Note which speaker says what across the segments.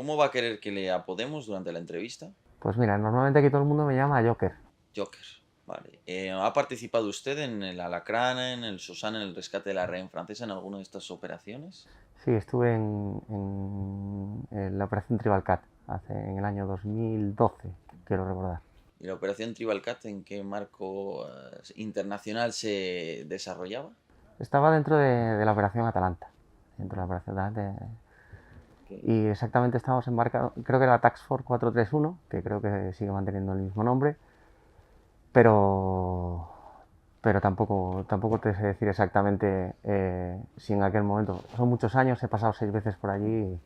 Speaker 1: ¿Cómo va a querer que le apodemos durante la entrevista?
Speaker 2: Pues mira, normalmente aquí todo el mundo me llama Joker.
Speaker 1: Joker. Vale. ¿Ha participado usted en el Alacrán, en el Susana, en el rescate de la reina francesa, en alguna de estas operaciones?
Speaker 2: Sí, estuve en la operación Tribal Cat en el año 2012, quiero recordar.
Speaker 1: ¿Y la operación Tribal Cat en qué marco internacional se desarrollaba?
Speaker 2: Estaba dentro de la operación Atalanta. Dentro de la operación Atalanta.
Speaker 1: Ok.
Speaker 2: Y exactamente estábamos embarcados, creo que era Task Force 431, que creo que sigue manteniendo el mismo nombre, pero pero tampoco te sé decir exactamente si en aquel momento. Son muchos años, he pasado 6 veces por allí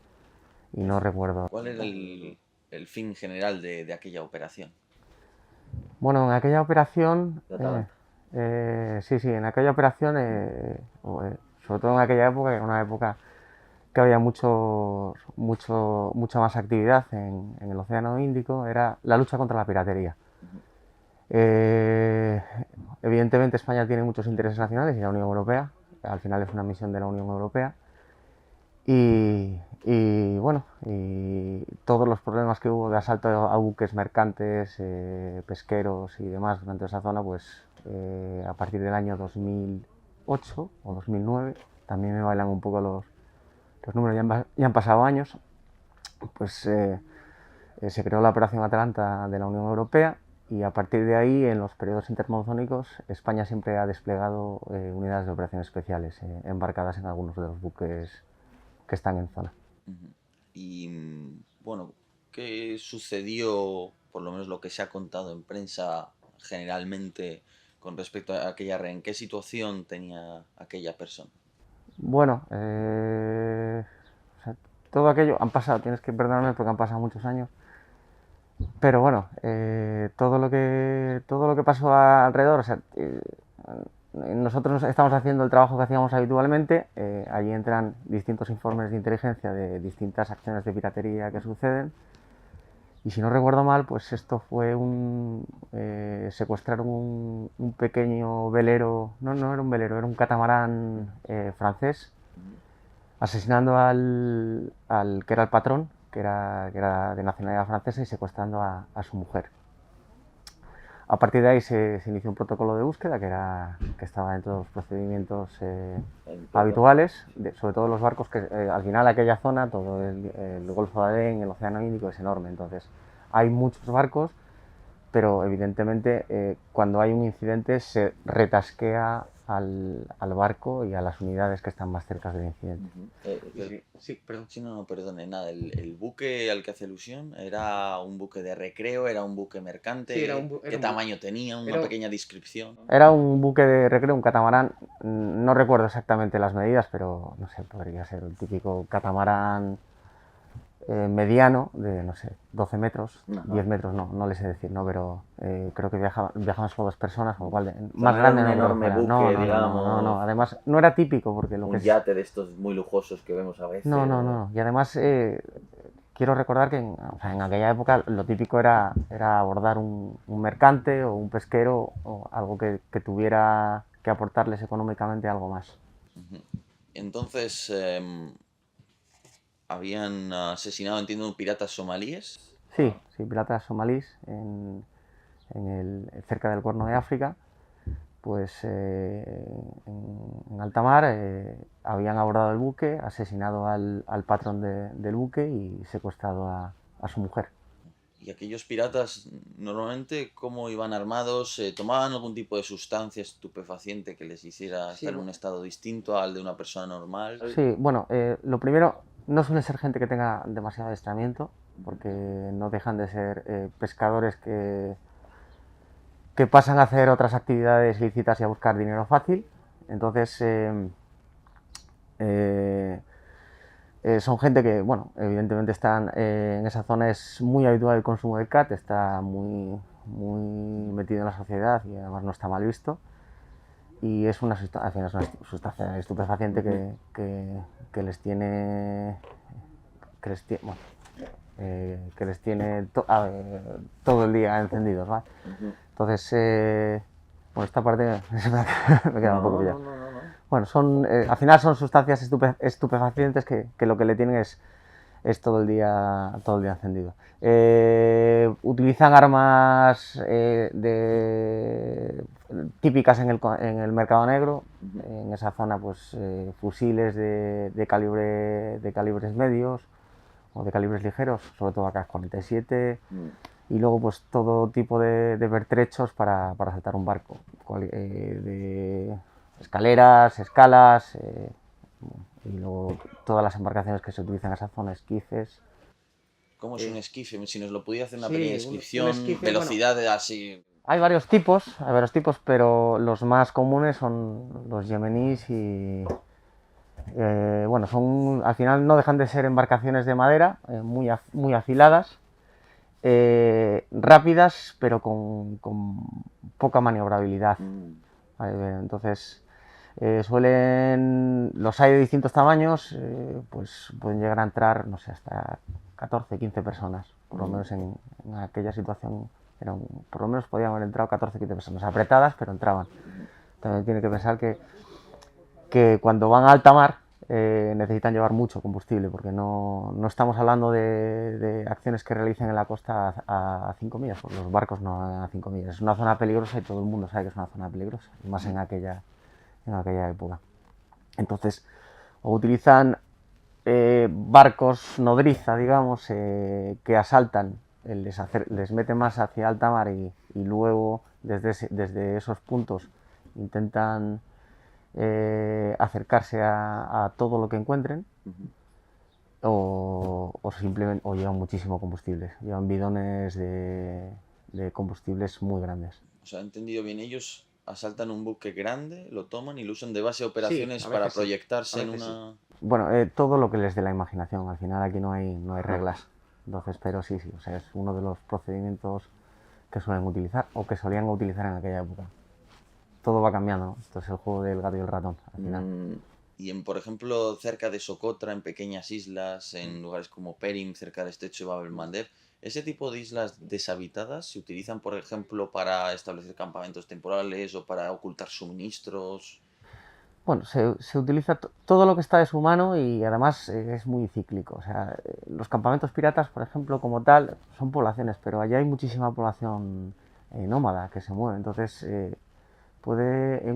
Speaker 2: y no recuerdo.
Speaker 1: ¿Cuál era el fin general de aquella operación?
Speaker 2: Bueno, en aquella operación,
Speaker 1: De Atalanta.
Speaker 2: sí, en aquella operación, sobre todo en aquella época, que era una época que había mucha más actividad en el Océano Índico, era la lucha contra la piratería.
Speaker 1: Ujú.
Speaker 2: Eh, Evidentemente España tiene muchos intereses nacionales y la Unión Europea, al final es una misión de la Unión Europea, bueno, y todos los problemas que hubo de asalto a buques mercantes, pesqueros y demás durante esa zona, pues a partir del año 2008 o 2009, también me bailan un poco los números, ya han pasado años, pues se creó la Operación Atalanta de la Unión Europea y a partir de ahí, en los periodos intermonzónicos, España siempre ha desplegado unidades de operaciones especiales embarcadas en algunos de los buques que están en zona.
Speaker 1: Ujú. Y bueno, ¿qué sucedió, por lo menos lo que se ha contado en prensa generalmente con respecto a aquella red? ¿En qué situación tenía aquella persona?
Speaker 2: Bueno, o sea, todo aquello han pasado, tienes que perdonarme porque han pasado muchos años, pero bueno, todo lo que pasó alrededor, o sea, nosotros estamos haciendo el trabajo que hacíamos habitualmente, allí entran distintos informes de inteligencia de distintas acciones de piratería que suceden, y si no recuerdo mal, pues esto fue secuestraron un pequeño velero, no era un velero, era un catamarán francés,
Speaker 1: Ujú.
Speaker 2: asesinando al que era el patrón, que era de nacionalidad francesa, y secuestrando a su mujer. A partir de ahí se inició un protocolo de búsqueda que estaba dentro de los procedimientos habituales, sobre todo los barcos, que al final aquella zona, todo el Golfo de Adén, el Océano Índico es enorme, entonces hay muchos barcos, pero evidentemente cuando hay un incidente se retasquea al barco y a las unidades que están más cerca del incidente.
Speaker 1: Ujú.
Speaker 2: Sí, perdón.
Speaker 1: Sí, no, no, perdone, nada. El buque al que hace alusión era un buque de recreo, era un buque
Speaker 2: Sí, era un,
Speaker 1: mercante.
Speaker 2: era
Speaker 1: ¿Qué
Speaker 2: un buque.
Speaker 1: tamaño tenía? Una
Speaker 2: Era,
Speaker 1: pequeña descripción.
Speaker 2: era un buque de recreo, un catamarán. No recuerdo exactamente las medidas, pero no sé, podría ser el típico catamarán mediano de, no sé, 12 metros,
Speaker 1: Ajá.
Speaker 2: 10 metros, no le sé decir, ¿no? Pero creo que viajaban solo 2 personas, con lo cual
Speaker 1: O sea,
Speaker 2: más
Speaker 1: no era
Speaker 2: grande
Speaker 1: un
Speaker 2: no creo que
Speaker 1: enorme
Speaker 2: fuera.
Speaker 1: buque,
Speaker 2: No.
Speaker 1: digamos,
Speaker 2: Además, no era típico porque lo que
Speaker 1: un
Speaker 2: es.
Speaker 1: yate de estos muy lujosos que vemos a
Speaker 2: No,
Speaker 1: veces.
Speaker 2: no, no. Y además, quiero recordar que o sea, en aquella época lo típico era abordar un mercante o un pesquero o algo que tuviera que aportarles económicamente algo más.
Speaker 1: Ujú. Entonces, habían asesinado, entiendo, piratas somalíes.
Speaker 2: Sí, piratas somalíes cerca del Cuerno de África, pues en alta mar habían abordado el buque, asesinado al patrón del buque y secuestrado a su mujer.
Speaker 1: Y aquellos piratas, normalmente, ¿cómo iban armados? ¿Tomaban algún tipo de sustancia estupefaciente que les hiciera
Speaker 2: Sí,
Speaker 1: estar en un estado distinto al de una persona normal?
Speaker 2: sí, bueno, lo primero, no suele ser gente que tenga demasiado adiestramiento,
Speaker 1: Ujú.
Speaker 2: porque no dejan de ser pescadores que pasan a hacer otras actividades ilícitas y a buscar dinero fácil. Entonces, eh, son gente que, bueno, evidentemente están en esa zona, es muy habitual el consumo de cat, está muy metido en la sociedad y además no está mal visto. Y es al final es una sustancia estupefaciente que les tiene que les tiene, bueno, que les tiene todo el día encendidos, ¿vale?
Speaker 1: Ujú.
Speaker 2: Entonces, bueno, esta parte me queda un
Speaker 1: No,
Speaker 2: poco
Speaker 1: no,
Speaker 2: pillado.
Speaker 1: no, no, no.
Speaker 2: Bueno, al final son sustancias estupefacientes que lo que le tienen es es todo el día encendido. Utilizan armas típicas en el mercado negro. En esa zona, pues fusiles de calibres medios o de calibres ligeros, sobre todo AK-47, y luego pues todo tipo de pertrechos para saltar un barco, de escaleras, escalas, y luego todas las embarcaciones que se utilizan en esa zona, esquifes.
Speaker 1: ¿Cómo es un esquife? Si nos lo pudiera hacer una
Speaker 2: Sí,
Speaker 1: pequeña
Speaker 2: un
Speaker 1: descripción,
Speaker 2: esquife,
Speaker 1: velocidad así.
Speaker 2: Hay varios tipos, pero los más comunes son los yemeníes y bueno, al final no dejan de ser embarcaciones de madera, muy afiladas, rápidas, pero con poca maniobrabilidad. Entonces, los hay de distintos tamaños, pues pueden llegar a entrar, no sé, hasta 14, 15 personas, por lo menos en aquella situación. Por lo menos podían haber entrado 14, 15 personas, apretadas, pero entraban. También tiene que pensar que cuando van a alta mar necesitan llevar mucho combustible, porque no estamos hablando de acciones que realicen en la costa a 5 millas, porque los barcos no van a 5 millas. Es una zona peligrosa y todo el mundo sabe que es una zona peligrosa, y más en aquella época. Entonces, o utilizan barcos nodriza, digamos, que asaltan, les meten más hacia alta mar y luego desde esos puntos intentan acercarse a todo lo que encuentren, o simplemente llevan muchísimo combustible, llevan bidones de combustibles muy grandes.
Speaker 1: O sea, he entendido bien, ellos asaltan un buque grande, lo toman y lo usan de base a
Speaker 2: Sí,
Speaker 1: operaciones
Speaker 2: a
Speaker 1: para
Speaker 2: veces sí,
Speaker 1: proyectarse
Speaker 2: a
Speaker 1: en
Speaker 2: veces sí.
Speaker 1: una...
Speaker 2: Bueno, todo lo que les dé la imaginación, al final aquí no hay reglas. Entonces, pero sí, o sea, es uno de los procedimientos que suelen utilizar o que solían utilizar en aquella época. Todo va cambiando, ¿no? Esto es el juego del gato y el ratón, al final.
Speaker 1: Y por ejemplo, cerca de Socotra, en pequeñas islas, en lugares como Perim, cerca del estrecho de Bab el Mandeb, ese tipo de islas deshabitadas se utilizan, por ejemplo, para establecer campamentos temporales o para ocultar suministros.
Speaker 2: Bueno, se utiliza todo lo que está de su mano y además es muy cíclico. O sea, los campamentos piratas, por ejemplo, como tal, son poblaciones, pero allá hay muchísima población nómada que se mueve. Entonces, en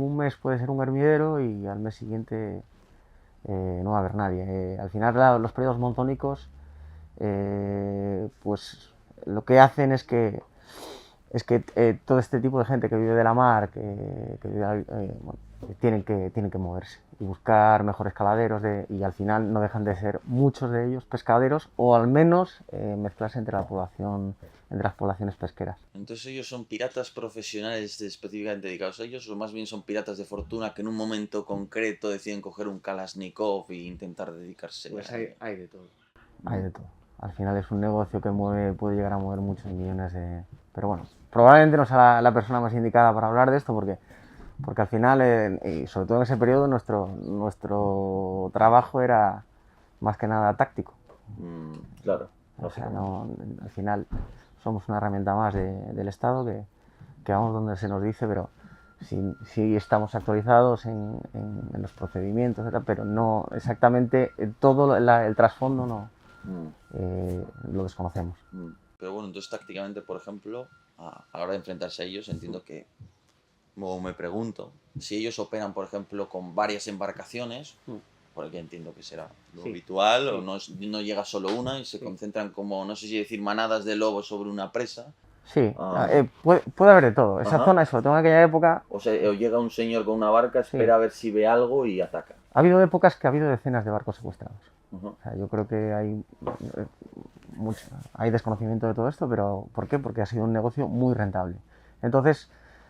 Speaker 2: un mes puede ser un hervidero y al mes siguiente no va a haber nadie. Al final, los periodos monzónicos, pues lo que hacen es que todo este tipo de gente que vive de la mar, que vive, bueno, tienen que moverse y buscar mejores caladeros, y al final no dejan de ser muchos de ellos pescaderos, o al menos mezclarse entre las poblaciones pesqueras.
Speaker 1: Entonces ellos son piratas profesionales específicamente dedicados a ellos, o más bien son piratas de fortuna que en un momento concreto deciden coger un Kalashnikov e intentar dedicarse
Speaker 2: Pues
Speaker 1: a...
Speaker 2: hay de todo. Hay de todo. Al final es un negocio que puede llegar a mover muchos millones de... Pero bueno, probablemente no sea la persona más indicada para hablar de esto, porque al final, y sobre todo en ese periodo, nuestro trabajo era más que nada táctico.
Speaker 1: Claro.
Speaker 2: O sea, al final somos una herramienta más del Estado que vamos donde se nos dice, pero sí estamos actualizados en los procedimientos, etc., pero no exactamente todo el trasfondo no lo desconocemos.
Speaker 1: Pero bueno, entonces tácticamente, por ejemplo, a la hora de enfrentarse a ellos, entiendo que, o me pregunto, si ellos operan, por ejemplo, con varias embarcaciones, porque entiendo que será lo habitual, o no llega solo una y se concentran como, no sé si decir, manadas de lobos sobre una presa.
Speaker 2: Sí, puede haber de todo. Esa zona, sobre todo en aquella época...
Speaker 1: O sea, o llega un señor con una barca, espera a ver si ve algo y ataca.
Speaker 2: Ha habido épocas que ha habido decenas de barcos secuestrados. O sea, yo creo que hay desconocimiento de todo esto, pero ¿por qué? Porque ha sido un negocio muy rentable. Entonces,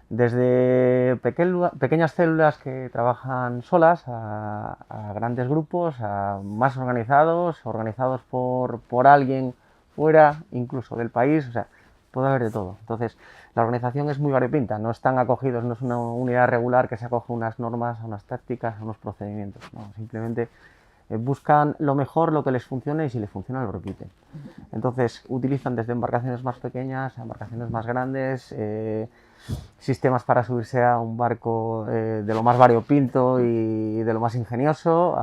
Speaker 2: desde pequeñas células que trabajan solas a grandes grupos, a más organizados por alguien fuera, incluso del país, o sea, puede haber de todo. Entonces, la organización es muy variopinta, no están acogidos, no es una unidad regular que se acoge a unas normas, a unas tácticas, a unos procedimientos, no, simplemente buscan lo mejor, lo que les funcione, y si les funciona lo repiten. Entonces utilizan desde embarcaciones más pequeñas a embarcaciones más grandes, sistemas para subirse a un barco de lo más variopinto y de lo más ingenioso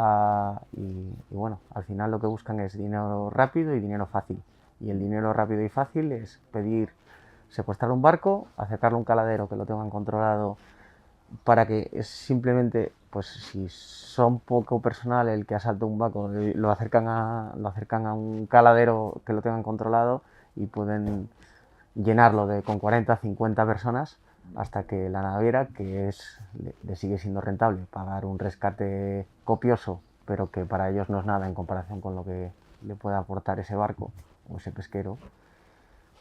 Speaker 2: y bueno, al final lo que buscan es dinero rápido y dinero fácil. Y el dinero rápido y fácil es pedir secuestrar un barco, acercarlo a un caladero que lo tengan controlado para que es simplemente, pues si son poco personal el que asalta un barco, lo acercan a un caladero que lo tengan controlado y pueden llenarlo con 40, 50 personas hasta que la naviera, que le sigue siendo rentable pagar un rescate copioso, pero que para ellos no es nada en comparación con lo que le puede aportar ese barco o ese pesquero,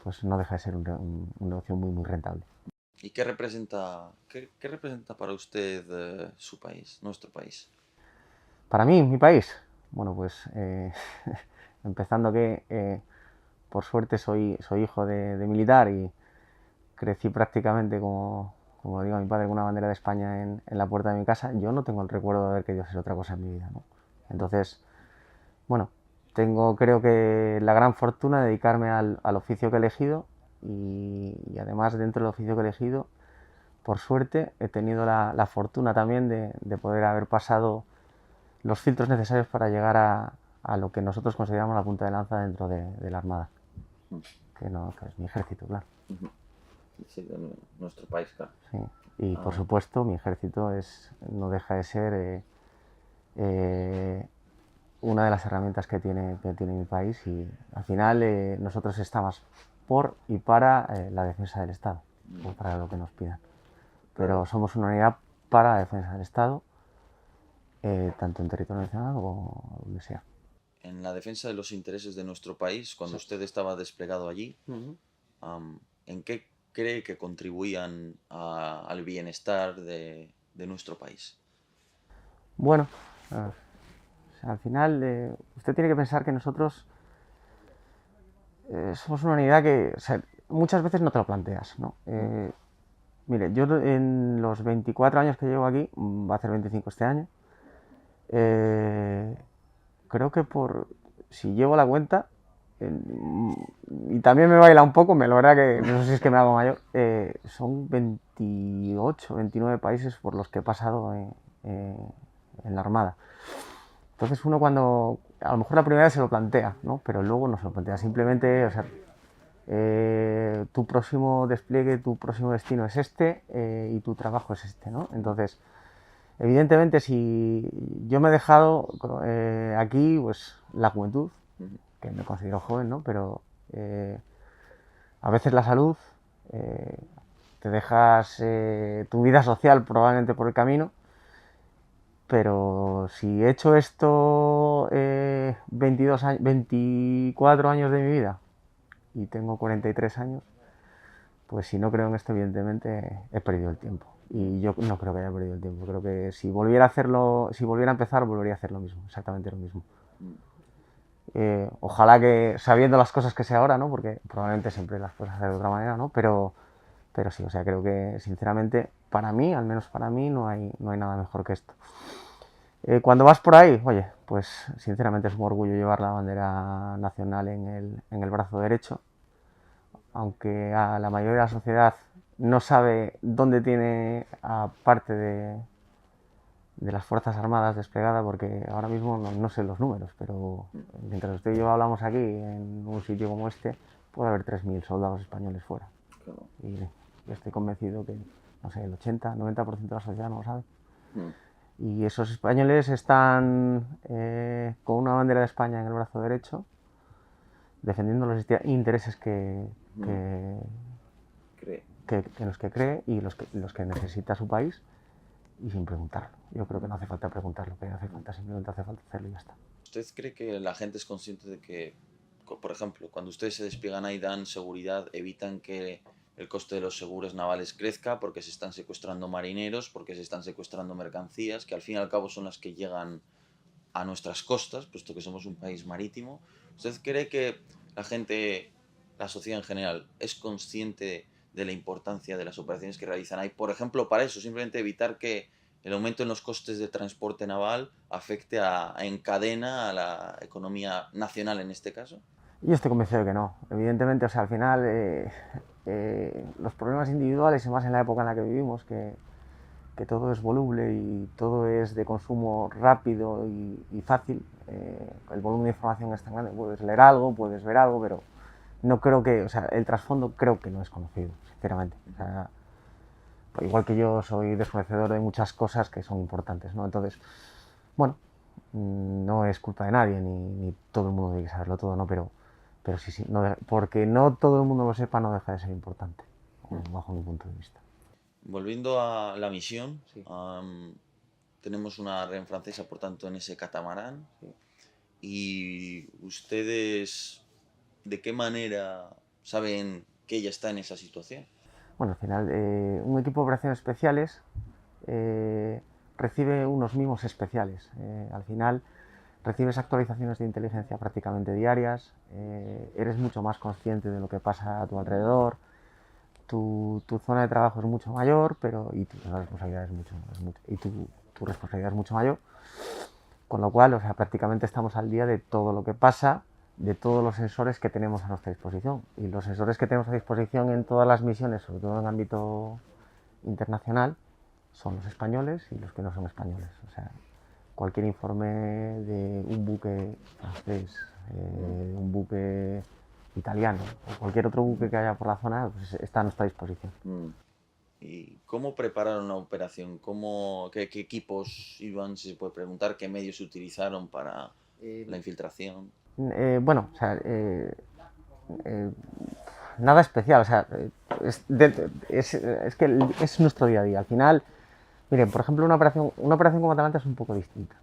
Speaker 2: pues no deja de ser un negocio muy, muy rentable.
Speaker 1: ¿Y qué representa para usted su país, nuestro país?
Speaker 2: Para mí, mi país, bueno, pues empezando que por suerte soy hijo de militar y crecí prácticamente como digo a mi padre, con una bandera de España en la puerta de mi casa. Yo no tengo el recuerdo de haber querido hacer otra cosa en mi vida, ¿no? Entonces, bueno, tengo creo que la gran fortuna de dedicarme al oficio que he elegido y además dentro del oficio que he elegido, por suerte, he tenido la fortuna también de poder haber pasado los filtros necesarios para llegar a lo que nosotros consideramos la punta de lanza dentro de la Armada, que, no, que es mi ejército, claro.
Speaker 1: Sí, de nuestro país, claro.
Speaker 2: Sí. Y por supuesto, mi ejército no deja de ser una de las herramientas que tiene mi país y al final nosotros estamos por y para la defensa del Estado, o para lo que nos pidan. Pero somos una unidad para la defensa del Estado, tanto en territorio nacional como donde sea.
Speaker 1: En la defensa de los intereses de nuestro país, cuando usted estaba desplegado allí, ¿en qué cree que contribuían al bienestar de nuestro país?
Speaker 2: Bueno, o sea, al final usted tiene que pensar que nosotros somos una unidad que o sea, muchas veces no te lo planteas, ¿no? Mire, yo en los 24 años que llevo aquí, va a hacer 25 este año, eh, creo que si llevo la cuenta, y también me baila un poco, la verdad que no sé si es que me hago mayor, son 28, 29 países por los que he pasado en la Armada. Entonces uno cuando, a lo mejor la primera vez se lo plantea, ¿no? Pero luego no se lo plantea, simplemente, o sea, tu próximo despliegue, tu próximo destino es este y tu trabajo es este, ¿no? Entonces, evidentemente, si yo me he dejado aquí, pues la juventud, que me considero joven, ¿no? Pero a veces la salud, eh, te dejas tu vida social probablemente por el camino, pero si he hecho esto 22 años, 24 años de mi vida y tengo 43 años, pues si no creo en esto, evidentemente he perdido el tiempo. Y yo no creo que haya perdido el tiempo. Creo que si volviera a hacerlo, si volviera a empezar, volvería a hacer lo mismo, exactamente lo mismo. Ojalá que sabiendo las cosas que sé ahora, ¿no? Porque probablemente siempre las puedes hacer de otra manera, ¿no? Pero sí, o sea, creo que sinceramente, para mí, al menos para mí, no hay nada mejor que esto. Cuando vas por ahí, oye, pues sinceramente es un orgullo llevar la bandera nacional en el brazo derecho, aunque a la mayoría de la sociedad no sabe dónde tiene a parte de las Fuerzas Armadas desplegada, porque ahora mismo no sé los números, pero mientras usted y yo hablamos aquí, en un sitio como este, puede haber 3.000 soldados españoles fuera.
Speaker 1: Claro.
Speaker 2: Y yo estoy convencido que, no sé, el 80-90% de la sociedad no lo sabe. Y esos españoles están con una bandera de España en el brazo derecho, defendiendo los intereses en los que cree y los que necesita su país, y sin preguntarlo. Yo creo que no hace falta preguntarlo, que hace falta, simplemente hace falta hacerlo y ya está.
Speaker 1: ¿Usted cree que la gente es consciente de que, por ejemplo, cuando ustedes se despliegan ahí dan seguridad, evitan que el coste de los seguros navales crezca porque se están secuestrando marineros, porque se están secuestrando mercancías, que al fin y al cabo son las que llegan a nuestras costas, puesto que somos un país marítimo? ¿Usted cree que la gente, la sociedad en general, es consciente de la importancia de las operaciones que realizan ahí? Por ejemplo, para eso, simplemente evitar que el aumento en los costes de transporte naval afecte en cadena a la economía nacional en este caso.
Speaker 2: Yo estoy convencido de que no. Evidentemente, o sea, al final los problemas individuales, y más en la época en la que vivimos, que todo es voluble y todo es de consumo rápido y fácil, el volumen de información es tan grande, puedes leer algo, puedes ver algo, pero no creo que, o sea, el trasfondo creo que no es conocido, sinceramente. O sea, igual que yo soy desconocedor de muchas cosas que son importantes, ¿no? Entonces, bueno, no es culpa de nadie, ni todo el mundo tiene que saberlo todo, ¿no? Pero sí, sí, no porque no todo el mundo lo sepa no deja de ser importante, bajo mi punto de vista.
Speaker 1: Volviendo a la misión,
Speaker 2: Sí.
Speaker 1: tenemos una REN francesa, por tanto, en ese catamarán.
Speaker 2: Sí.
Speaker 1: ¿Y ustedes de qué manera saben que ella está en esa situación?
Speaker 2: Bueno, al final, un equipo de operaciones especiales recibe unos mimos especiales. Al final, recibes actualizaciones de inteligencia prácticamente diarias, eres mucho más consciente de lo que pasa a tu alrededor, tu zona de trabajo es mucho mayor, y tu responsabilidad tu responsabilidad es mucho mayor, con lo cual, o sea, prácticamente estamos al día de todo lo que pasa, de todos los sensores que tenemos a nuestra disposición. Y los sensores que tenemos a disposición en todas las misiones, sobre todo en ámbito internacional, son los españoles y los que no son españoles. O sea, cualquier informe de un buque francés, un buque italiano o cualquier otro buque que haya por la zona, pues está a nuestra disposición.
Speaker 1: ¿Y cómo prepararon la operación? ¿Qué equipos iban, si se puede preguntar? ¿Qué medios utilizaron para la infiltración?
Speaker 2: Bueno, o sea, nada especial, o sea, es que es nuestro día a día. Al final, miren, por ejemplo, una operación como Atalanta es un poco distinta.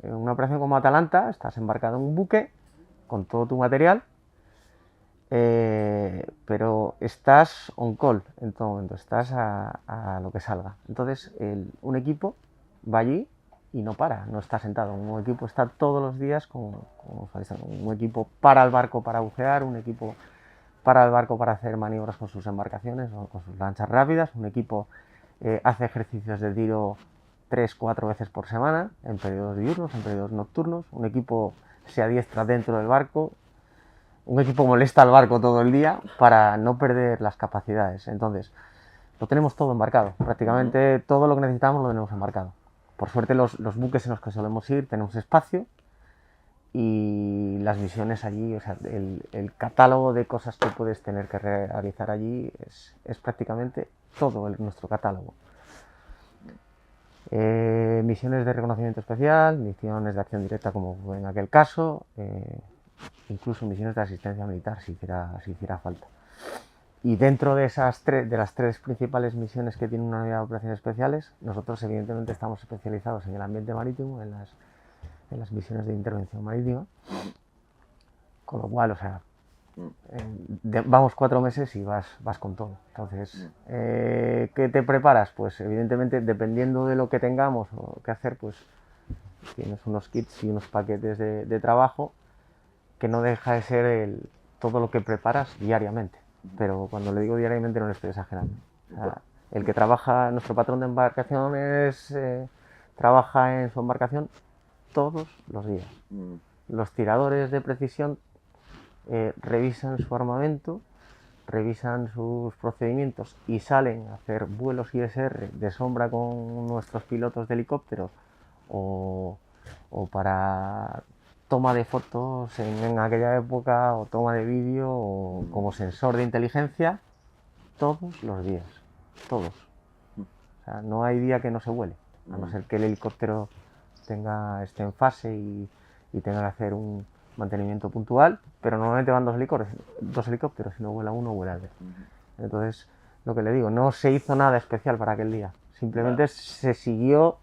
Speaker 2: Una operación como Atalanta, estás embarcado en un buque con todo tu material, pero estás on call en todo momento, estás a lo que salga. Entonces, un equipo va allí y no para, no está sentado. Un equipo está todos los días un equipo para el barco para bucear, un equipo para el barco para hacer maniobras con sus embarcaciones o con sus lanchas rápidas, un equipo hace ejercicios de tiro 3-4 veces por semana, en periodos diurnos, en periodos nocturnos, un equipo se adiestra dentro del barco, un equipo molesta al barco todo el día para no perder las capacidades. Entonces, lo tenemos todo embarcado, prácticamente todo lo que necesitamos lo tenemos embarcado. Por suerte los buques en los que solemos ir tenemos espacio y las misiones allí, o sea, el catálogo de cosas que puedes tener que realizar allí es prácticamente todo nuestro catálogo. Misiones de reconocimiento especial, misiones de acción directa como fue en aquel caso, incluso misiones de asistencia militar si hiciera falta. Y dentro de las tres principales misiones que tiene una unidad de operaciones especiales, nosotros evidentemente estamos especializados en el ambiente marítimo, en las misiones de intervención marítima, con lo cual, o sea, vamos 4 meses y vas con todo. Entonces, ¿qué te preparas? Pues evidentemente, dependiendo de lo que tengamos o qué hacer, pues tienes unos kits y unos paquetes de trabajo que no deja de ser todo lo que preparas diariamente. Pero cuando le digo diariamente no le estoy exagerando. O sea, el que trabaja, nuestro patrón de embarcaciones, trabaja en su embarcación todos los días. Los tiradores de precisión revisan su armamento, revisan sus procedimientos y salen a hacer vuelos ISR de sombra con nuestros pilotos de helicópteros o para toma de fotos en aquella época o toma de vídeo o como sensor de inteligencia todos los días, todos. O sea, no hay día que no se vuele, a no ser que el helicóptero esté en fase y tenga que hacer un mantenimiento puntual, pero normalmente van dos helicópteros, si no vuela uno, vuela el otro. Entonces, lo que le digo, no se hizo nada especial para aquel día, simplemente se siguió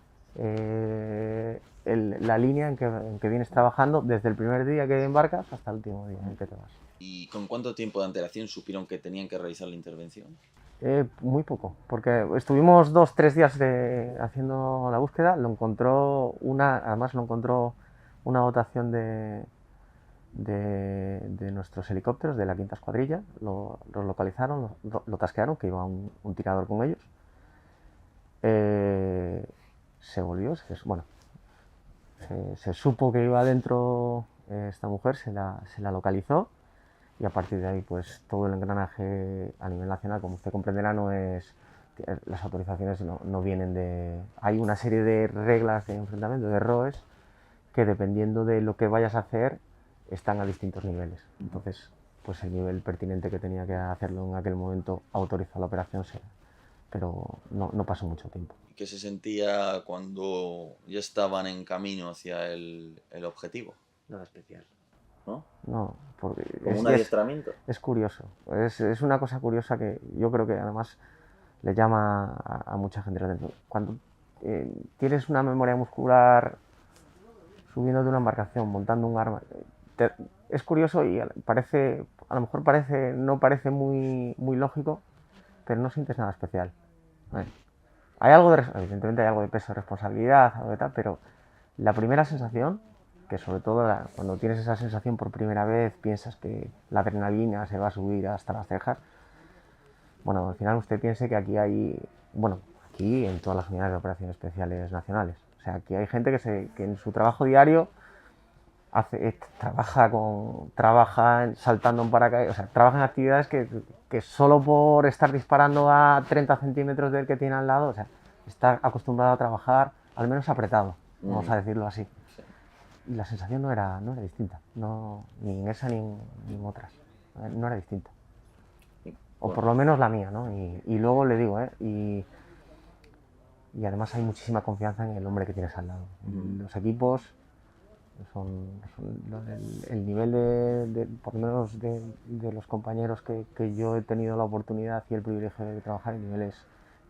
Speaker 2: la línea en que vienes trabajando desde el primer día que embarcas hasta el último día en que te vas.
Speaker 1: ¿Y con cuánto tiempo de antelación supieron que tenían que realizar la intervención?
Speaker 2: Muy poco, porque estuvimos 2-3 días haciendo la búsqueda, además lo encontró una dotación de nuestros helicópteros de la quinta escuadrilla, lo localizaron, lo tasquearon, que iba un tirador con ellos. Se volvió, se supo que iba adentro esta mujer, se la localizó y a partir de ahí pues todo el engranaje a nivel nacional, como usted comprenderá, no es, las autorizaciones no vienen de... Hay una serie de reglas de enfrentamiento, de ROEs, que dependiendo de lo que vayas a hacer están a distintos niveles. Entonces, pues el nivel pertinente que tenía que hacerlo en aquel momento autorizó la operación, pero no pasó mucho tiempo.
Speaker 1: ¿Qué se sentía cuando ya estaban en camino hacia el objetivo?
Speaker 3: Nada especial.
Speaker 1: ¿No?
Speaker 2: No, porque
Speaker 1: ¿Como un adiestramiento?
Speaker 2: es curioso. Es una cosa curiosa que yo creo que además le llama a mucha gente la atención. Cuando tienes una memoria muscular subiendo de una embarcación, montando un arma, es curioso y parece, a lo mejor no parece muy lógico, pero no sientes nada especial. Hay algo evidentemente hay algo de peso de responsabilidad, algo de tal, pero la primera sensación, que sobre todo cuando tienes esa sensación por primera vez, piensas que la adrenalina se va a subir hasta las cejas. Bueno, al final usted piense que aquí hay, bueno, aquí en todas las unidades de operaciones especiales nacionales, o sea, aquí hay gente que en su trabajo diario trabaja saltando en paracaídas, o sea, trabaja en actividades que solo por estar disparando a 30 centímetros del que tiene al lado, o sea, está acostumbrado a trabajar al menos apretado, vamos a decirlo así.
Speaker 1: Sí.
Speaker 2: Y la sensación no era distinta, ni en esa ni en otras, no era distinta. O por lo menos la mía, ¿no? Y luego le digo, y además hay muchísima confianza en el hombre que tienes al lado. Los equipos el nivel por lo menos de los compañeros que yo he tenido la oportunidad y el privilegio de trabajar, el nivel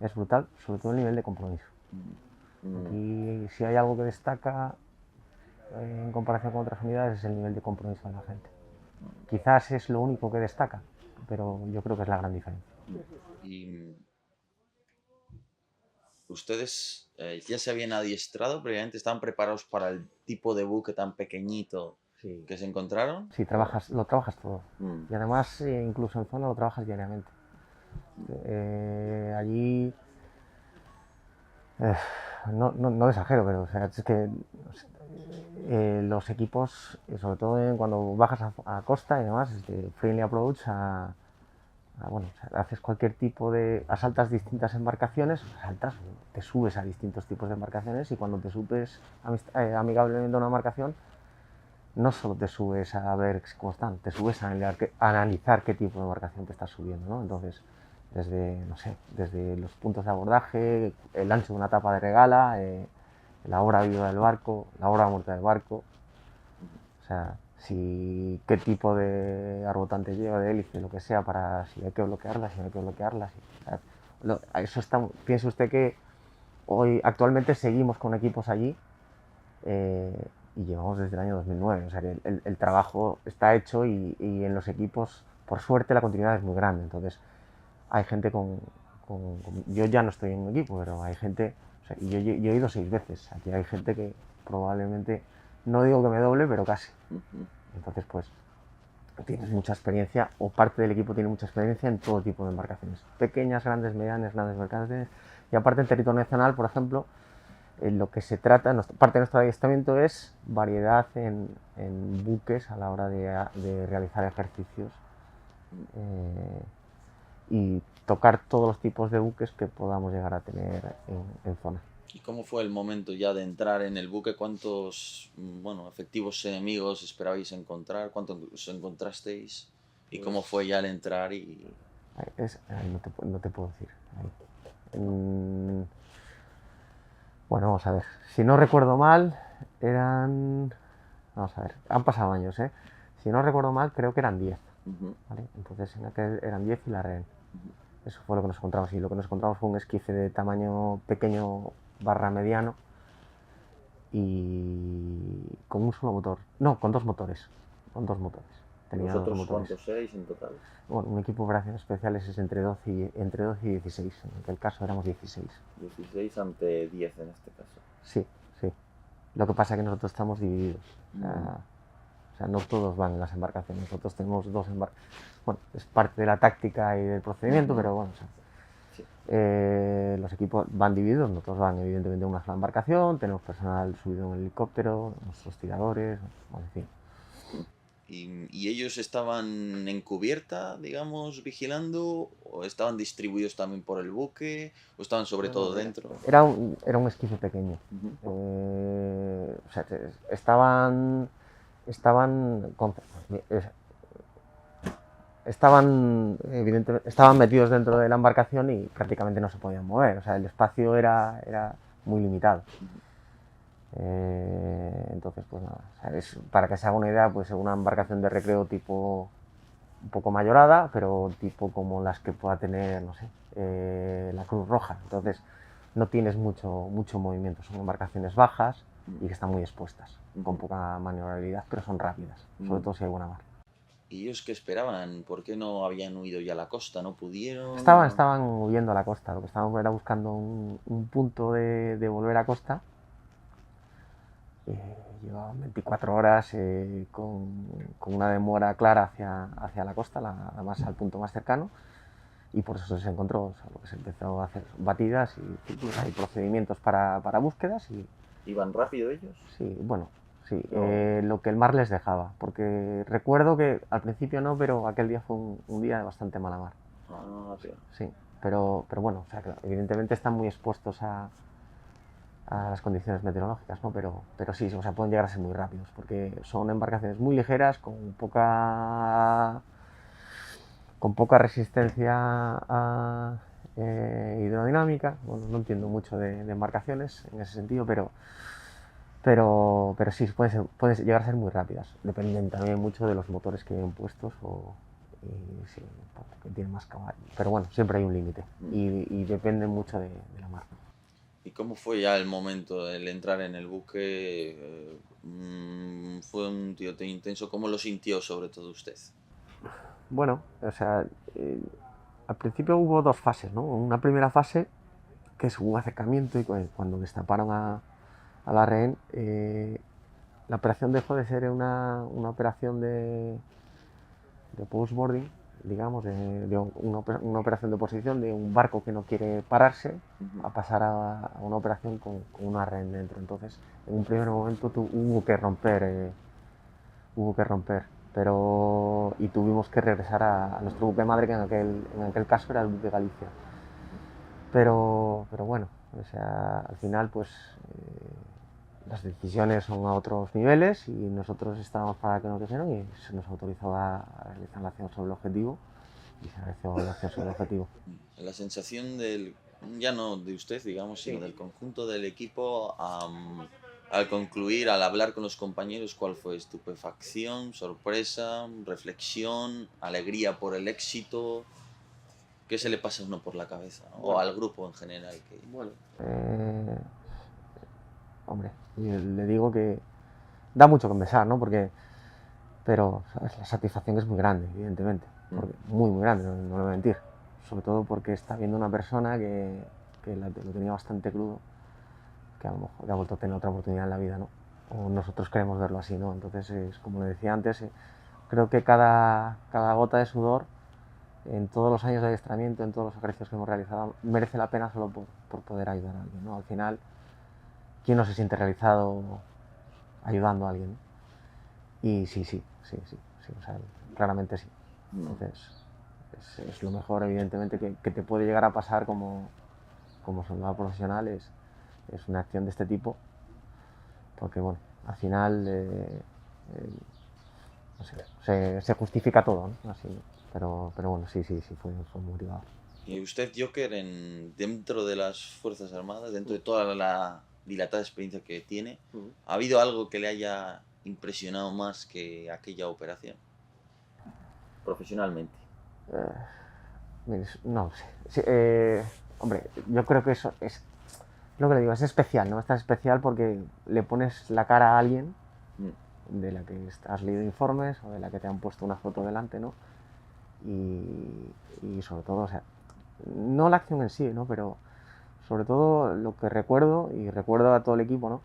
Speaker 2: es brutal, sobre todo el nivel de compromiso. Aquí, si hay algo que destaca en comparación con otras unidades, es el nivel de compromiso de la gente. Quizás es lo único que destaca, pero yo creo que es la gran diferencia.
Speaker 1: Y ustedes ya se habían adiestrado previamente, estaban preparados para el tipo de buque tan pequeñito que se encontraron.
Speaker 2: Sí, lo trabajas todo. Y además, incluso en zona lo trabajas diariamente. Allí, no exagero, pero o sea, es que los equipos, sobre todo cuando bajas a costa y demás, es de friendly approach bueno, o sea, haces cualquier tipo asaltas distintas embarcaciones, te subes a distintos tipos de embarcaciones y cuando te subes amigablemente a una embarcación, no solo te subes a ver cómo están, te subes a analizar qué tipo de embarcación te estás subiendo, ¿no? Entonces, desde los puntos de abordaje, el ancho de una tapa de regala, la hora viva del barco, la hora muerta del barco, o sea, qué tipo de arbotante lleva, de hélice, lo que sea, para si hay que bloquearla, si no hay que bloquearla. Piense usted que actualmente seguimos con equipos allí y llevamos desde el año 2009, o sea que el trabajo está hecho y en los equipos, por suerte, la continuidad es muy grande. Entonces, hay gente yo ya no estoy en un equipo, pero hay gente, o sea, yo he ido 6 veces, aquí hay gente que probablemente, no digo que me doble, pero casi. Entonces, pues, tienes mucha experiencia, o parte del equipo tiene mucha experiencia en todo tipo de embarcaciones, pequeñas, grandes, medianas, grandes embarcaciones. Y aparte en territorio nacional, por ejemplo, en lo que se trata, parte de nuestro adiestramiento es variedad en buques a la hora de realizar ejercicios y tocar todos los tipos de buques que podamos llegar a tener en zona.
Speaker 1: ¿Y cómo fue el momento ya de entrar en el buque? ¿Cuántos efectivos enemigos esperabais encontrar? ¿Cuántos encontrasteis? ¿Y cómo fue ya el entrar?
Speaker 2: No te puedo decir. Bueno, vamos a ver. Si no recuerdo mal, vamos a ver, han pasado años, ¿eh? Si no recuerdo mal, creo que eran 10. ¿Vale? Entonces, en aquel eran 10 y la rehén. Eso fue lo que nos encontramos. Y lo que nos encontramos fue un esquife de tamaño pequeño / mediano y con un solo motor. No, con dos motores. Tenía
Speaker 1: ¿Vosotros
Speaker 2: 2 motores.
Speaker 1: cuántos erais en total?
Speaker 2: Bueno, un equipo de operaciones especiales es entre 12 y 16. En aquel caso éramos 16.
Speaker 1: 16 ante 10 en este caso.
Speaker 2: Sí. Lo que pasa es que nosotros estamos divididos. O sea, no todos van en las embarcaciones. Nosotros tenemos 2 embarcaciones. Bueno, es parte de la táctica y del procedimiento, pero bueno, los equipos van divididos. Nosotros van evidentemente en una sola embarcación, tenemos personal subido en el helicóptero, nuestros tiradores, bueno, en fin.
Speaker 1: ¿Y ellos estaban en cubierta, digamos, vigilando? ¿O estaban distribuidos también por el buque? ¿O estaban sobre
Speaker 2: No,
Speaker 1: todo
Speaker 2: no,
Speaker 1: dentro?
Speaker 2: era un esquife pequeño.
Speaker 1: Ujú.
Speaker 2: O sea, estaban, evidentemente, estaban metidos dentro de la embarcación y prácticamente no se podían mover. O sea, el espacio era muy limitado. Entonces, pues nada, o sea, para que se haga una idea, pues una embarcación de recreo tipo un poco mayorada, pero tipo como las que pueda tener, no sé, la Cruz Roja. Entonces, no tienes mucho movimiento. Son embarcaciones bajas y que están muy expuestas, con poca maniobrabilidad, pero son rápidas, sobre todo si hay buena mar.
Speaker 1: ¿Y ellos qué esperaban? ¿Por qué no habían huido ya a la costa? ¿No pudieron?
Speaker 2: Estaban huyendo a la costa, lo que estaban era buscando un punto de volver a costa. Llevaban 24 horas con una demora clara hacia la costa, además al punto más cercano, y por eso se encontró, o sea, lo que se empezó a hacer batidas y pues, hay procedimientos para búsquedas y
Speaker 1: ¿Iban rápido ellos?
Speaker 2: sí, bueno, sí,
Speaker 1: No.
Speaker 2: lo que el mar les dejaba, porque recuerdo que al principio no, pero aquel día fue un día de bastante mala mar.
Speaker 1: Ah, tío.
Speaker 2: Sí, pero bueno, o sea, claro, evidentemente están muy expuestos a las condiciones meteorológicas, ¿no? Pero sí, o sea, pueden llegar a ser muy rápidos, porque son embarcaciones muy ligeras, con poca resistencia hidrodinámica. Bueno, no entiendo mucho de embarcaciones en ese sentido, pero sí, pueden llegar a ser muy rápidas. Dependen también mucho de los motores que lleven puestos y sí, que tienen más caballo. Pero bueno, siempre hay un límite y depende mucho de la mar.
Speaker 1: ¿Y cómo fue ya el momento del entrar en el buque? ¿Fue un tirote intenso? ¿Cómo lo sintió sobre todo usted?
Speaker 2: Bueno, o sea, al principio hubo dos fases, ¿no? Una primera fase que es un acercamiento y cuando destaparon a la rehén, la operación dejó de ser una operación de postboarding, digamos, una operación de oposición de un barco que no quiere pararse a pasar a una operación con una rehén dentro. Entonces, en un primer momento hubo que romper, y tuvimos que regresar a nuestro buque madre, que en aquel caso era el buque Galicia. Pero bueno, o sea, al final pues las decisiones son a otros niveles y nosotros estábamos para que nos dijeron y se nos autorizó a realizar la acción sobre el objetivo y se realizó la acción sobre el objetivo.
Speaker 1: La sensación ya no de usted, digamos, sino del conjunto del equipo al concluir, al hablar con los compañeros, ¿cuál fue? ¿Estupefacción, sorpresa, reflexión, alegría por el éxito? ¿Qué se le pasa a uno por la cabeza, ¿no? O al grupo en general.
Speaker 2: Bueno, hombre, le digo que da mucho que pensar, ¿no? Pero ¿sabes? La satisfacción es muy grande, evidentemente, muy grande, no le voy a mentir. Sobre todo porque está viendo una persona que lo tenía bastante crudo, que a lo mejor ha vuelto a tener otra oportunidad en la vida, ¿no? O nosotros queremos verlo así, ¿no? Entonces, como le decía antes, creo que cada gota de sudor en todos los años de adiestramiento, en todos los ejercicios que hemos realizado, merece la pena solo por poder ayudar a alguien, ¿no? Al final, ¿quién no se siente realizado ayudando a alguien? Y sí, o sea, claramente sí. Entonces, es lo mejor, evidentemente, que te puede llegar a pasar como soldado profesional, es una acción de este tipo, porque, bueno, al final, no sé, se justifica todo, ¿no? Así, pero bueno, sí, fue motivador.
Speaker 1: ¿Y usted, Joker, dentro de las Fuerzas Armadas, dentro de toda la dilatada experiencia que tiene, ha habido algo que le haya impresionado más que aquella operación? Profesionalmente.
Speaker 2: No sé. Sí, hombre, yo creo que eso es lo que le digo, es especial, ¿no? Es tan especial porque le pones la cara a alguien de la que has leído informes o de la que te han puesto una foto delante, ¿no? Y sobre todo, o sea, no la acción en sí, ¿no? Pero sobre todo lo que recuerdo, y recuerdo a todo el equipo, ¿no?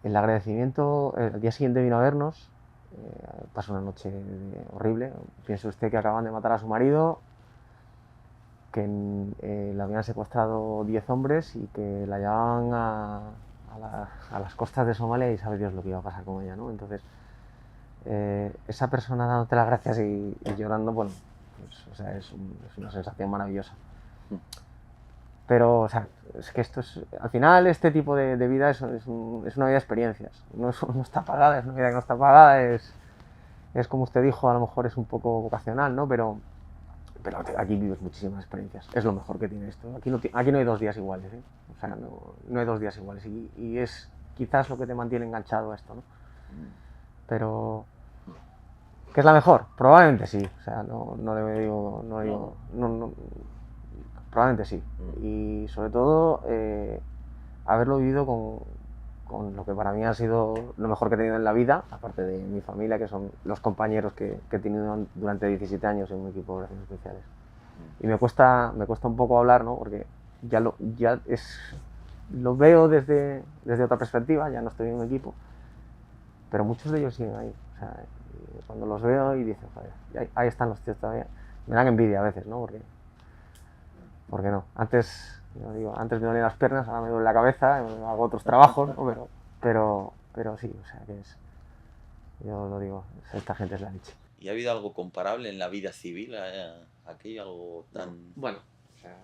Speaker 2: El agradecimiento, el día siguiente vino a vernos, pasó una noche horrible. Piense usted que acaban de matar a su marido, que le habían secuestrado 10 hombres y que la llevaban a a las costas de Somalia y sabe Dios lo que iba a pasar con ella, ¿no? Entonces, esa persona dándote las gracias y llorando, bueno, pues, o sea, es una sensación maravillosa. Pero, o sea, es que esto es, al final este tipo de vida es una vida de experiencias, no está pagada, es una vida que no está pagada, es como usted dijo, a lo mejor es un poco vocacional, ¿no? Pero aquí vives muchísimas experiencias, es lo mejor que tiene esto. Aquí no hay 2 días iguales, ¿eh? O sea, no hay 2 días iguales y es quizás lo que te mantiene enganchado a esto, ¿no? Pero, ¿que es la mejor? Probablemente sí, o sea, probablemente sí. Y sobre todo, haberlo vivido con lo que para mí ha sido lo mejor que he tenido en la vida, aparte de mi familia, que son los compañeros que he tenido durante 17 años en un equipo de operaciones especiales. Y me cuesta un poco hablar, ¿no? Porque lo veo desde otra perspectiva, ya no estoy en un equipo, pero muchos de ellos siguen ahí. O sea, cuando los veo y dicen, joder, ahí están los tíos todavía, me dan envidia a veces, ¿no? Porque no, antes me dolían las piernas, ahora me duele la cabeza, hago otros trabajos, ¿no? pero sí, o sea, yo lo digo, esta gente es la leche.
Speaker 1: ¿Y ha habido algo comparable en la vida civil aquí? ¿Algo tan...?
Speaker 2: Bueno, o sea,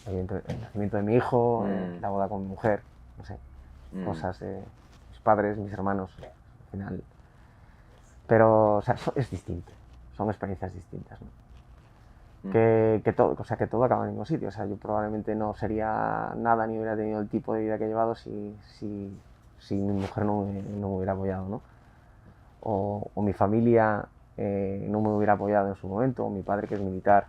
Speaker 2: el nacimiento de mi hijo, la boda con mi mujer, no sé, cosas de mis padres, mis hermanos, al final. Pero, o sea, es distinto, son experiencias distintas, ¿no? Que todo acaba en el mismo sitio. O sea, yo probablemente no sería nada ni hubiera tenido el tipo de vida que he llevado si mi mujer no me hubiera apoyado, ¿no? O mi familia no me hubiera apoyado en su momento, o mi padre, que es militar.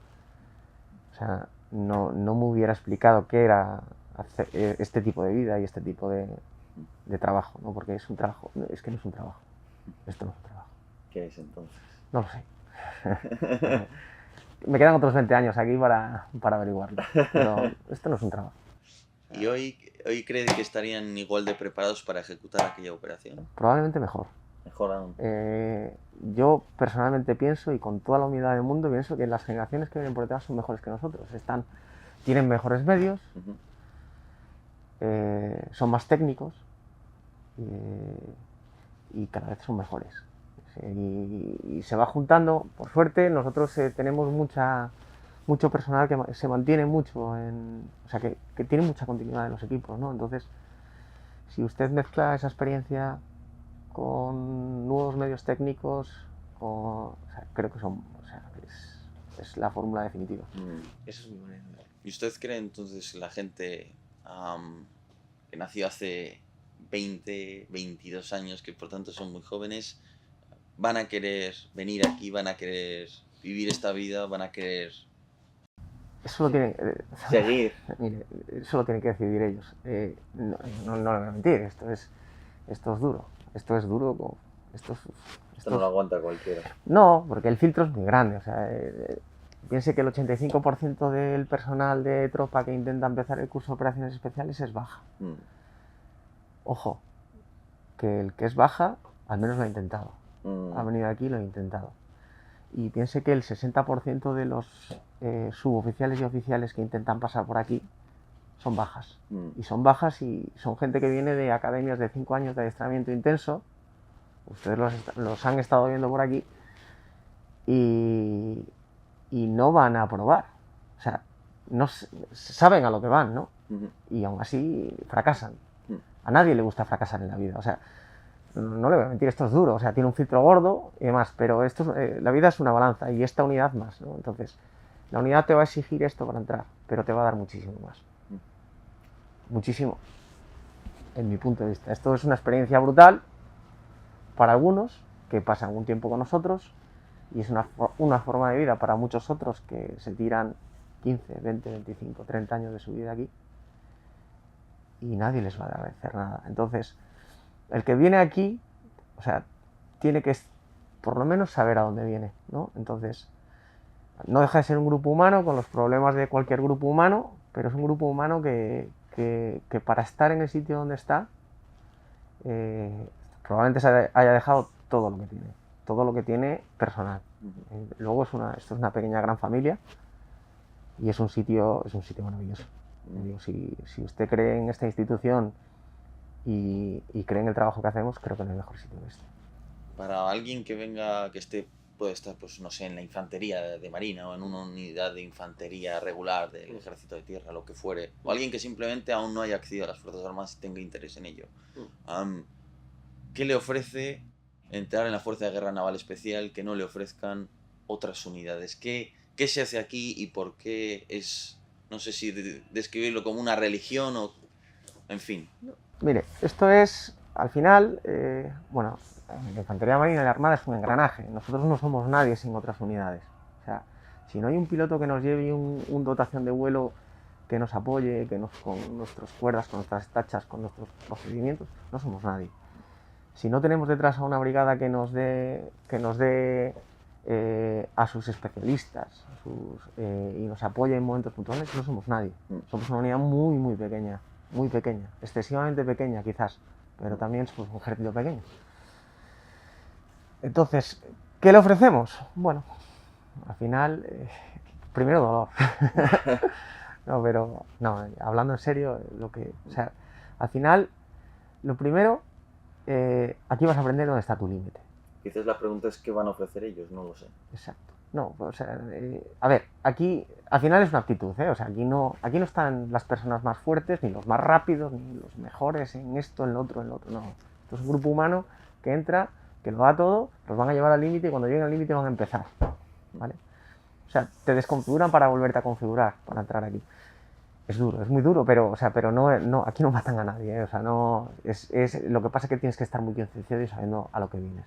Speaker 2: O sea, no me hubiera explicado qué era hacer este tipo de vida y este tipo de trabajo, ¿no? Porque es un trabajo, es que no es un trabajo. Esto no es un trabajo.
Speaker 1: ¿Qué es entonces?
Speaker 2: No lo sé. Me quedan otros 20 años aquí para averiguarlo, pero esto no es un trabajo.
Speaker 1: ¿Y hoy cree que estarían igual de preparados para ejecutar aquella operación?
Speaker 2: Probablemente mejor.
Speaker 1: Mejor aún.
Speaker 2: Yo personalmente pienso, y con toda la humildad del mundo, pienso que las generaciones que vienen por detrás son mejores que nosotros. Tienen mejores medios, son más técnicos y cada vez son mejores. Y se va juntando, por suerte, nosotros tenemos mucho personal que se mantiene mucho, o sea, que tiene mucha continuidad en los equipos, ¿no? Entonces, si usted mezcla esa experiencia con nuevos medios técnicos, o sea, creo que es la fórmula definitiva. Esa es mi manera de ver.
Speaker 1: ¿Y usted cree entonces que la gente que nació hace 20, 22 años, que por tanto son muy jóvenes, van a querer venir aquí, van a querer vivir esta vida, van a querer
Speaker 2: eso lo tienen,
Speaker 1: seguir?
Speaker 2: Mire, eso lo tienen que decidir ellos. No le voy a mentir, esto es duro. Esto es duro. Esto
Speaker 1: no lo aguanta cualquiera.
Speaker 2: No, porque el filtro es muy grande. O sea, piense que el 85% del personal de tropa que intenta empezar el curso de operaciones especiales es baja. Ojo, que el que es baja, al menos lo ha intentado. Ha venido aquí y lo ha intentado. Y piense que el 60% de los suboficiales y oficiales que intentan pasar por aquí son bajas. Y son bajas y son gente que viene de academias de 5 años de adiestramiento intenso. Ustedes los han estado viendo por aquí y no van a aprobar. O sea, no saben a lo que van, ¿no? Y aún así fracasan. A nadie le gusta fracasar en la vida. O sea, no le voy a mentir, esto es duro. O sea, tiene un filtro gordo y demás, pero la vida es una balanza y esta unidad más, ¿no? Entonces, la unidad te va a exigir esto para entrar, pero te va a dar muchísimo más. Muchísimo. En mi punto de vista. Esto es una experiencia brutal para algunos que pasan un tiempo con nosotros y es una forma de vida para muchos otros que se tiran 15, 20, 25, 30 años de su vida aquí y nadie les va a agradecer nada. Entonces, el que viene aquí, o sea, tiene que por lo menos saber a dónde viene, ¿no? Entonces, no deja de ser un grupo humano con los problemas de cualquier grupo humano, pero es un grupo humano que para estar en el sitio donde está, probablemente se haya dejado todo lo que tiene personal. Luego esto es una pequeña gran familia y es un sitio maravilloso. Digo, si usted cree en esta institución y creen el trabajo que hacemos, creo que no hay mejor sitio que este.
Speaker 1: Para alguien que venga, que esté, puede estar, pues no sé, en la infantería de marina o en una unidad de infantería regular del ejército de tierra, lo que fuere, o alguien que simplemente aún no haya accedido a las Fuerzas Armadas y tenga interés en ello, ¿qué le ofrece entrar en la Fuerza de Guerra Naval Especial que no le ofrezcan otras unidades? ¿Qué se hace aquí y por qué es, no sé si describirlo como una religión o, en fin?
Speaker 2: Mire, esto es, al final, bueno, la infantería marina y la armada es un engranaje. Nosotros no somos nadie sin otras unidades. O sea, si no hay un piloto que nos lleve un dotación de vuelo que nos apoye, con nuestras cuerdas, con nuestras tachas, con nuestros procedimientos, no somos nadie. Si no tenemos detrás a una brigada que nos dé a sus especialistas y nos apoye en momentos puntuales, no somos nadie. Somos una unidad muy, muy pequeña, excesivamente pequeña quizás, pero también somos un ejército pequeño. Entonces, ¿qué le ofrecemos? Bueno, al final, primero dolor. No, pero no, hablando en serio, o sea, al final, lo primero, aquí vas a aprender dónde está tu límite.
Speaker 1: Quizás la pregunta es qué van a ofrecer ellos, no lo sé.
Speaker 2: Exacto. No, o sea, a ver, aquí al final es una aptitud, ¿eh? O sea, aquí no están las personas más fuertes, ni los más rápidos, ni los mejores en esto, en lo otro, no. Esto es un grupo humano que entra, que lo da todo, los van a llevar al límite y cuando lleguen al límite van a empezar, ¿vale? O sea, te desconfiguran para volverte a configurar, para entrar aquí. Es duro, es muy duro, pero, o sea, pero no, aquí no matan a nadie, ¿eh? O sea, no, lo que pasa es que tienes que estar muy concienciado y sabiendo a lo que vienes.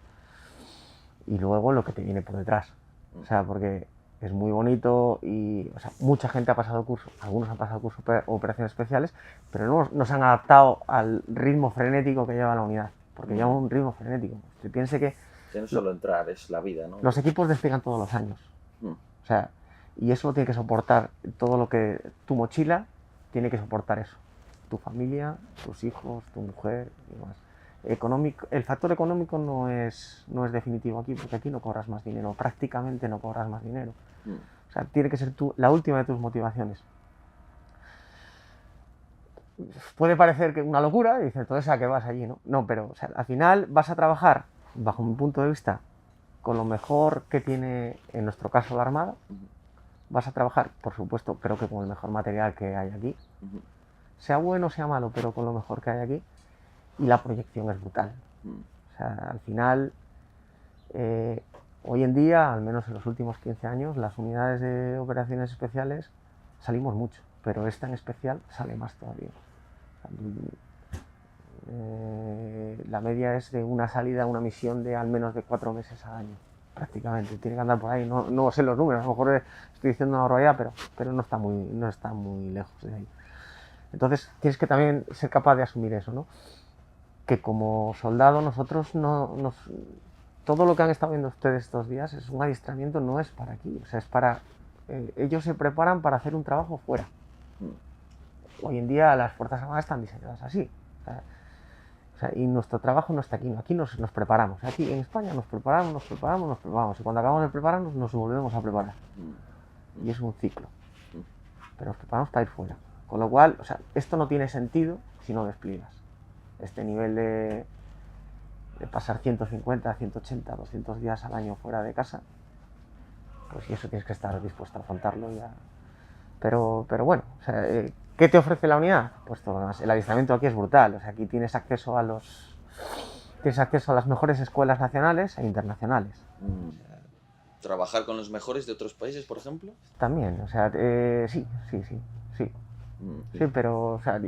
Speaker 2: Y luego lo que te viene por detrás. O sea, porque es muy bonito y, o sea, mucha gente ha pasado curso, algunos han pasado curso de operaciones especiales, pero no se han adaptado al ritmo frenético que lleva la unidad, porque lleva un ritmo frenético. Usted piense que
Speaker 1: Ya no solo entrar, es la vida, ¿no?
Speaker 2: los equipos despegan todos los años. O sea, y eso lo tiene que soportar todo lo que tu mochila tiene que soportar eso. Tu familia, tus hijos, tu mujer y demás. El factor económico no es definitivo aquí, porque aquí no cobras más dinero, prácticamente no cobras más dinero. O sea, tiene que ser la última de tus motivaciones. Puede parecer que una locura, y dices, entonces a qué vas allí, ¿no? No, pero o sea, al final vas a trabajar, bajo mi punto de vista, con lo mejor que tiene, en nuestro caso, la Armada. Vas a trabajar, por supuesto, creo que con el mejor material que hay aquí. Sea bueno o sea malo, pero con lo mejor que hay aquí. Y la proyección es brutal. O sea, al final, hoy en día, al menos en los últimos 15 años, las unidades de operaciones especiales salimos mucho, pero esta en especial sale más todavía. La media es de una salida a una misión de al menos de 4 meses al año, prácticamente. Tiene que andar por ahí. No sé los números, a lo mejor estoy diciendo una barbaridad, pero no está muy lejos de ahí. Entonces tienes que también ser capaz de asumir eso, ¿no? Que como soldado nosotros todo lo que han estado viendo ustedes estos días es un adiestramiento, no es para aquí, o sea, es para... ellos se preparan para hacer un trabajo fuera. Hoy en día las Fuerzas Armadas están diseñadas así. O sea, y nuestro trabajo no está aquí, aquí nos preparamos. Aquí en España nos preparamos, y cuando acabamos de prepararnos nos volvemos a preparar. Y es un ciclo. Pero nos preparamos para ir fuera. Con lo cual, o sea, esto no tiene sentido si no despliegas. Este nivel de pasar 150, 180, 200 días al año fuera de casa, pues y eso tienes que estar dispuesto a afrontarlo ya. Pero bueno, o sea, ¿qué te ofrece la unidad? Pues todo lo demás. El adiestramiento aquí es brutal. O sea, aquí tienes acceso a las mejores escuelas nacionales e internacionales.
Speaker 1: ¿Trabajar con los mejores de otros países, por ejemplo?
Speaker 2: También, o sea, sí. Sí, pero, o sea,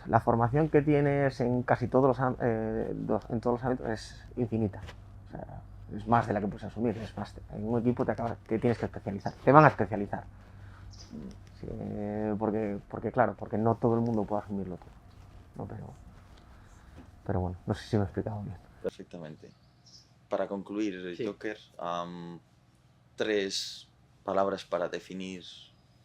Speaker 2: la formación que tienes en casi todos en todos los ámbitos es infinita. O sea, es más de la que puedes asumir. Es más, en un equipo te tienes que especializar. Te van a especializar. Sí, porque no todo el mundo puede asumirlo todo. No, pero bueno, no sé si me he explicado bien.
Speaker 1: Perfectamente. Para concluir,
Speaker 2: Sí.
Speaker 1: Joker, 3 palabras para definir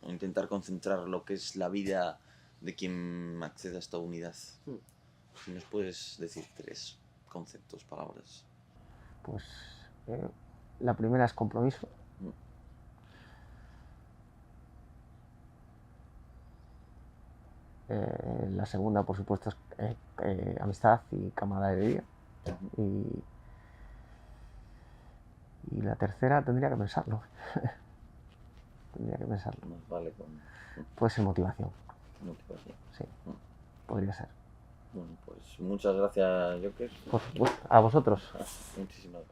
Speaker 1: o intentar concentrar lo que es la vida de quien accede a esta unidad. Si nos puedes decir 3 conceptos, palabras.
Speaker 2: Pues la primera es compromiso. La segunda, por supuesto, es amistad y camaradería. Y la tercera tendría que pensarlo. Tendría que pensarlo.
Speaker 1: Más vale con
Speaker 2: Puede ser motivación.
Speaker 1: motivación.
Speaker 2: Sí, podría ser.
Speaker 1: Bueno, pues muchas gracias, Joker.
Speaker 2: Por supuesto. A vosotros.
Speaker 1: Muchísimas gracias.